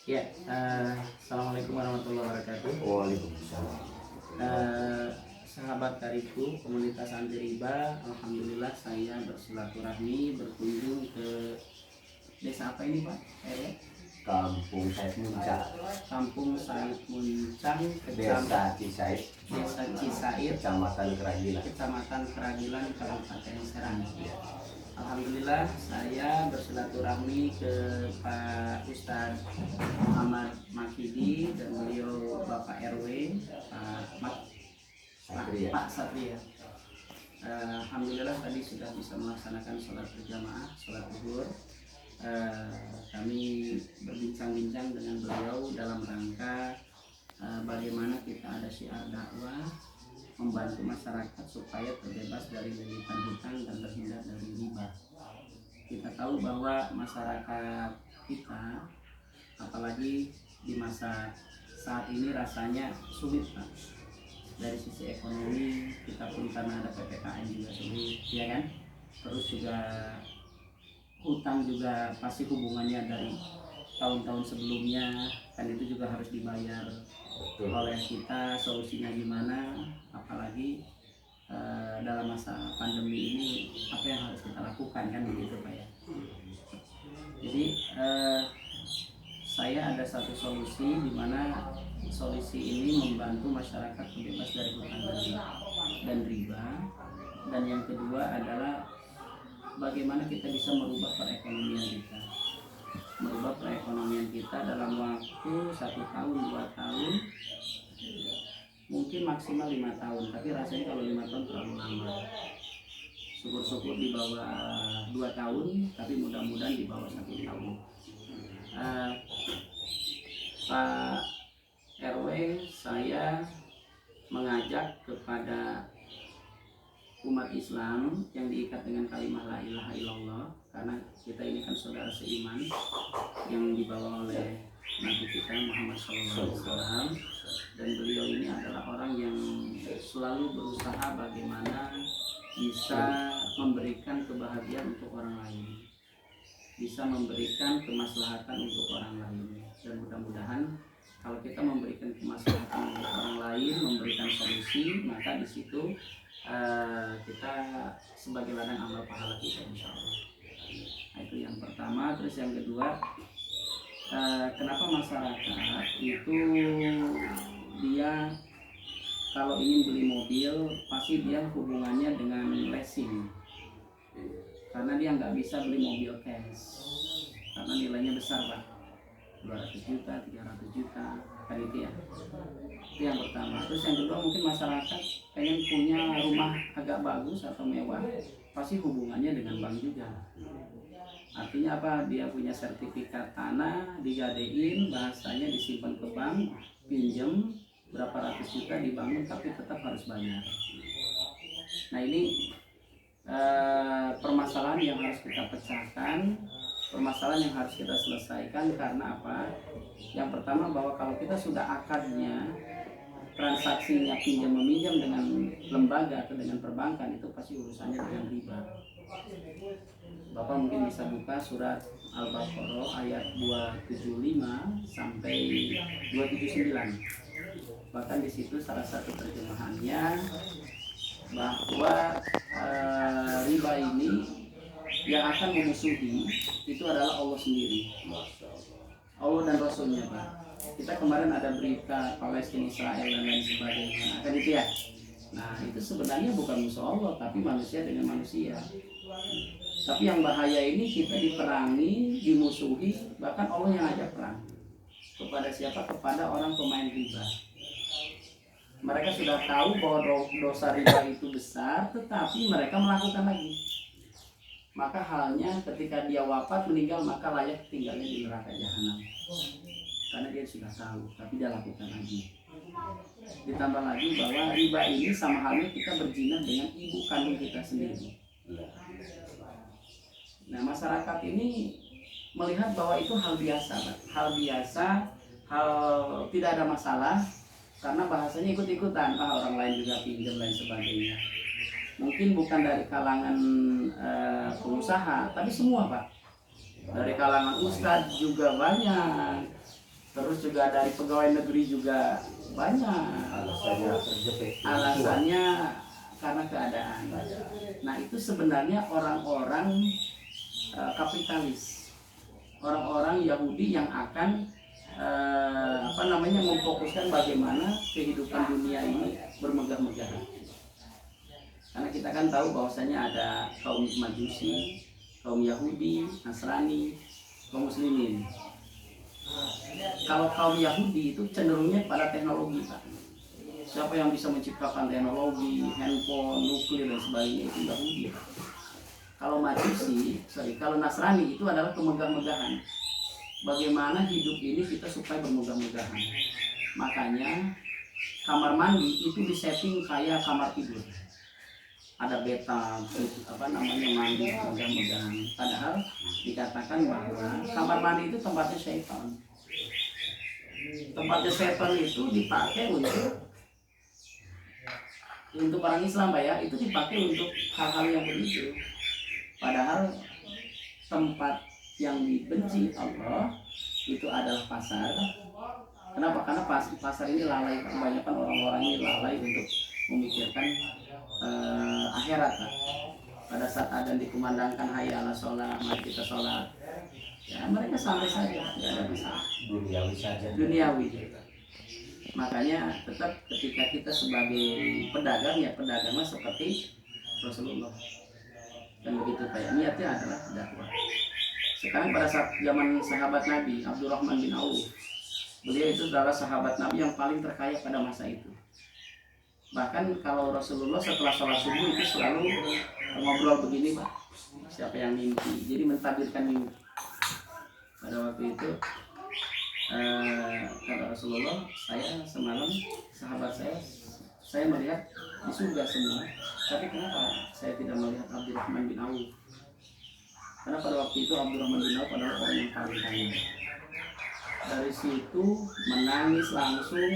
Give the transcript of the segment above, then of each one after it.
Ya, assalamualaikum warahmatullahi wabarakatuh. Waalaikumsalam. Sahabat Kariku, komunitas anti riba, alhamdulillah saya bersilaturahmi berkunjung ke desa apa ini Pak? Kampung Said Muncang, Kampung Said Muncang, Desa Cisaid, Desa Cisaid, Kecamatan Keragilan. Kecamatan Keragilan, Kabupaten Serang. Alhamdulillah saya bersilaturahmi ke Pak Ustadz Muhammad Makidi dan beliau Bapak RW Pak Satria. Alhamdulillah tadi sudah bisa melaksanakan sholat berjamaah, sholat zuhur. Kami berbincang-bincang dengan beliau dalam rangka bagaimana kita ada syiar dakwah membantu masyarakat supaya terbebas dari lilitan hutang dan terhindar dari riba. Kita tahu bahwa masyarakat kita, apalagi di masa saat ini rasanya sulit Pak. Dari sisi ekonomi kita pun karena ada PPKM juga sulit, ya kan? Terus juga hutang juga pasti hubungannya dari tahun-tahun sebelumnya, kan itu juga harus dibayar oleh kita. Solusinya gimana, apalagi dalam masa pandemi ini apa yang harus kita lakukan, kan begitu Pak ya. Jadi saya ada satu solusi di mana solusi ini membantu masyarakat bebas dari hutang dan riba, dan yang kedua adalah bagaimana kita bisa merubah perekonomian kita dalam waktu 1 tahun, 2 tahun, mungkin maksimal 5 tahun, tapi rasanya kalau 5 tahun terlalu lama. Syukur-syukur di bawah 2 tahun, tapi mudah-mudahan di bawah 1 tahun. Pak RW, saya mengajak kepada umat Islam yang diikat dengan kalimat la ilaha illallah, karena kita ini kan saudara seiman yang dibawa oleh Nabi kita Muhammad SAW, dan beliau ini adalah orang yang selalu berusaha bagaimana bisa memberikan kebahagiaan untuk orang lain, bisa memberikan kemaslahatan untuk orang lain, dan mudah-mudahan kalau kita memberikan kemaslahatan untuk orang lain, memberikan solusi, maka di situ kita sebagai ladang amal pahala kita, insya Allah. Nah, itu yang pertama. Terus yang kedua, kenapa masyarakat itu dia kalau ingin beli mobil pasti dia hubungannya dengan leasing, karena dia nggak bisa beli mobil cash karena nilainya besar Pak, 200 juta, 300 juta, kan itu ya. Itu yang pertama. Terus yang kedua, mungkin masyarakat pengen punya rumah agak bagus atau mewah, pasti hubungannya dengan bank juga. Artinya apa? Dia punya sertifikat tanah, digadein, bahasanya disimpan ke bank, pinjam berapa ratus juta dibangun, tapi tetap harus bayar. Nah ini permasalahan yang harus kita pecahkan, permasalahan yang harus kita selesaikan. Karena apa? Yang pertama, bahwa kalau kita sudah akadnya transaksinya pinjam meminjam dengan lembaga atau dengan perbankan, itu pasti urusannya dengan riba. Bapak mungkin bisa buka surat Al-Baqarah ayat 275 sampai 279. Bahkan di situ salah satu terjemahannya bahwa riba ini yang akan memusuhi itu adalah Allah sendiri, Allah dan Rasulnya Pak. Kita kemarin ada berita Palestina, Israel dan lain sebagainya, kan itu ya. Nah itu sebenarnya bukan musuh Allah, tapi manusia dengan manusia. Tapi yang bahaya ini kita diperangi, dimusuhi, bahkan Allah yang ajak perang. Kepada siapa? Kepada orang pemain riba. Mereka sudah tahu bahwa dosa riba itu besar, tetapi mereka melakukan lagi. Maka halnya ketika dia wafat, meninggal, maka layak tinggalnya di neraka jahanam. Karena dia sudah tahu, tapi dia lakukan lagi. Ditambah lagi bahwa riba ini sama halnya kita berzina dengan ibu kandung kita sendiri. Nah masyarakat ini melihat bahwa itu hal biasa, hal tidak ada masalah, karena bahasanya ikut-ikutan, orang lain juga pinjam lain sebagainya. Mungkin bukan dari kalangan pengusaha, tapi semua Pak. dari kalangan ustadz juga banyak, terus juga dari pegawai negeri juga banyak. Alasannya terjepit. Alasannya karena keadaan. Nah itu sebenarnya orang-orang kapitalis, orang-orang Yahudi yang akan memfokuskan bagaimana kehidupan dunia ini bermegah-megahan. Karena kita kan tahu bahwasanya ada kaum Majusi, kaum Yahudi, Nasrani, kaum Muslimin. Kalau kaum Yahudi itu cenderungnya pada teknologi, Pak. Siapa yang bisa menciptakan teknologi, handphone, nuklir dan sebagainya itu Yahudi. Kalau Majusi, kalau Nasrani itu adalah kemegah-megahan. Bagaimana hidup ini kita supaya bermegah-megahan. Makanya kamar mandi itu disetting kayak kamar tidur. Ada bathtub, mandi megah-megahan. Padahal dikatakan bahwa kamar mandi itu tempatnya syaitan. Tempatnya setan itu dipakai untuk orang Islam, Pak ya, itu dipakai untuk hal-hal yang begitu. Padahal tempat yang dibenci Allah itu adalah pasar. Kenapa? Karena pasar ini lalai, kebanyakan orang-orang ini lalai untuk memikirkan akhirat. Pak. Pada saat adzan dikumandangkan hayya ala sholat, mari kita sholat. Ya mereka santai saja, tidak ada masalah. Duniawi saja. Duniawi. Makanya tetap ketika kita sebagai pedagang ya pedagangnya seperti Rasulullah. Dan begitu kayak niatnya adalah dakwah. Sekarang pada saat zaman sahabat Nabi Abdurrahman bin Auf, beliau itu adalah sahabat Nabi yang paling terkaya pada masa itu. Bahkan kalau Rasulullah setelah sholat subuh itu selalu ngobrol begini, Pak. Siapa yang mimpi? Jadi mentabirkan mimpi. Pada waktu itu kata Rasulullah, saya semalam sahabat saya melihat di surga semua. Tapi kenapa saya tidak melihat Abdurrahman bin Auf? Karena pada waktu itu Abdurrahman bin Auf adalah orang yang paling kaya. Dari situ menangis langsung,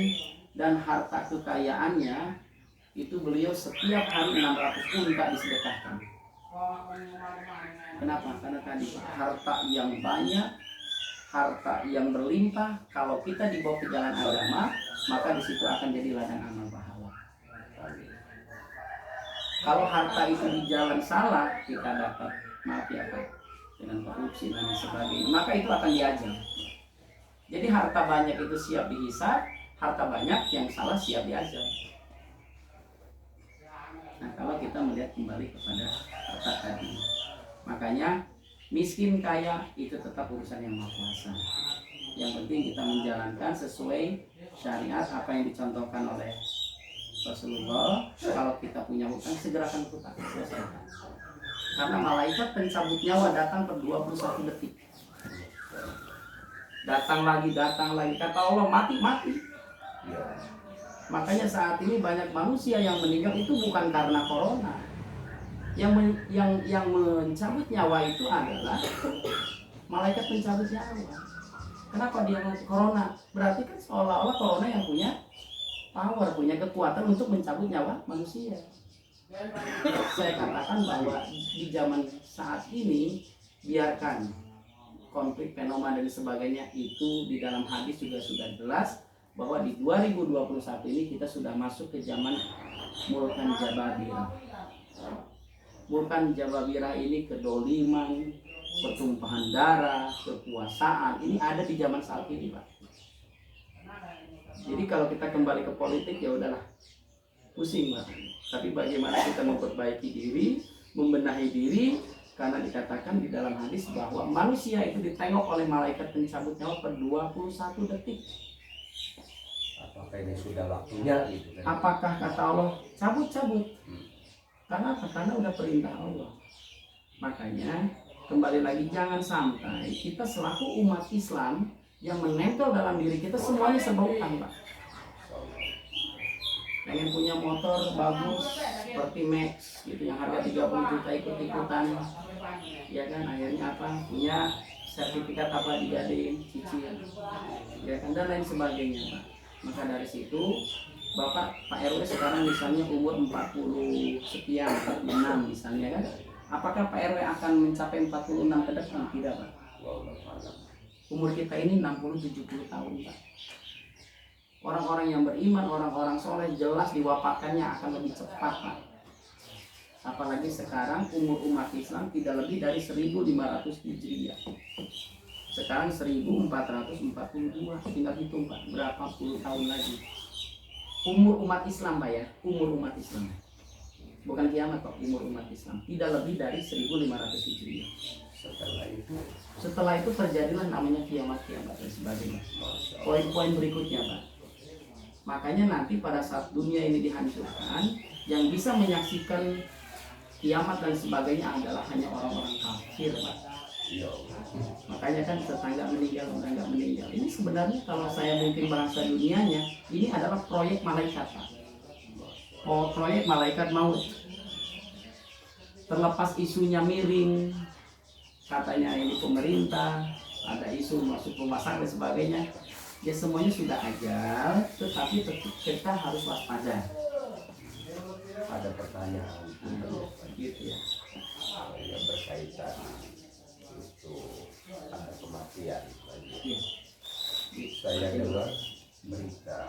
dan harta kekayaannya itu beliau setiap hari 600 unta disedekahkan. Kenapa? Karena tadi harta yang banyak, harta yang berlimpah, kalau kita dibawa ke jalan agama, maka di situ akan jadi ladang amal pahala. Kalau harta itu di jalan salah, kita dapat dengan korupsi dan sebagainya, maka itu akan diajar. Jadi harta banyak itu siap dihisab, harta banyak yang salah siap diajar. Nah kalau kita melihat kembali kepada harta tadi, makanya miskin kaya itu tetap urusan yang Maha Kuasa. Yang penting kita menjalankan sesuai syariat apa yang dicontohkan oleh Rasulullah. Kalau kita punya hutang, segerakan hutang, selesaikan. Karena malaikat pencabut nyawa datang per 21 detik. Datang lagi, kata Allah mati. Makanya saat ini banyak manusia yang meninggal itu bukan karena corona. Yang mencabut nyawa itu adalah malaikat pencabut nyawa. Kenapa dia corona? Berarti kan seolah-olah corona yang punya power, punya kekuatan untuk mencabut nyawa manusia. Saya katakan bahwa di zaman saat ini biarkan konflik, fenomena dan sebagainya itu di dalam hadis juga sudah jelas bahwa di 2021 ini kita sudah masuk ke zaman mulkan jababirah. Mulkan jababirah ini kedoliman, pertumpahan darah, kekuasaan, ini ada di zaman saat ini, Pak. Jadi kalau kita kembali ke politik ya udahlah, pusing, Pak. Tapi bagaimana kita memperbaiki diri, membenahi diri, karena dikatakan di dalam hadis bahwa manusia itu ditengok oleh malaikat pencabut nyawa per 21 detik. Apakah ini sudah waktunya gitu kan? Apakah kata Allah cabut? Karena apa? Karena udah perintah Allah. Makanya kembali lagi jangan sampai kita selaku umat Islam yang menempel dalam diri kita semuanya serba utang, Pak. Pengen punya motor bagus seperti Max gitu yang harga 30 juta ikut-ikutan, ya kan, akhirnya apa, punya sertifikat apa digading, cicil, ya kan, dan lain sebagainya, Pak. Maka dari situ Bapak Pak RW sekarang misalnya umur 40 sekian, 46 misalnya kan, apakah Pak RW akan mencapai 46 ke depan? Tidak, Pak. Wallahu a'lam. Umur kita ini 60-70 tahun Pak. Orang-orang yang beriman, orang-orang soleh jelas diwafatkannya akan lebih cepat Pak. Apalagi sekarang umur umat Islam tidak lebih dari 1500 Hijriah. Sekarang 1442. Tinggal hitung Pak, berapa puluh tahun lagi. Umur umat Islam Pak ya, umur umat Islam. Bukan kiamat kok, umur umat Islam. Tidak lebih dari 1500 Hijriah. Setelah itu terjadilah namanya kiamat-kiamat dan sebagainya. Poin-poin berikutnya Pak. Makanya nanti pada saat dunia ini dihancurkan, yang bisa menyaksikan kiamat dan sebagainya adalah hanya orang-orang kafir Pak. Makanya kan tetangga meninggal. Ini sebenarnya kalau saya mungkin bahasa dunianya, ini adalah proyek malaikat Pak. Oh, proyek malaikat maut. Terlepas isunya miring, katanya ini pemerintah, ada isu masuk rumah sakit dan sebagainya, ya semuanya sudah ajal, tetapi tetap kita harus waspada. Ada pertanyaan Gitu ya. yang berkaitan itu ada kematian. Iya. Saya dengar berita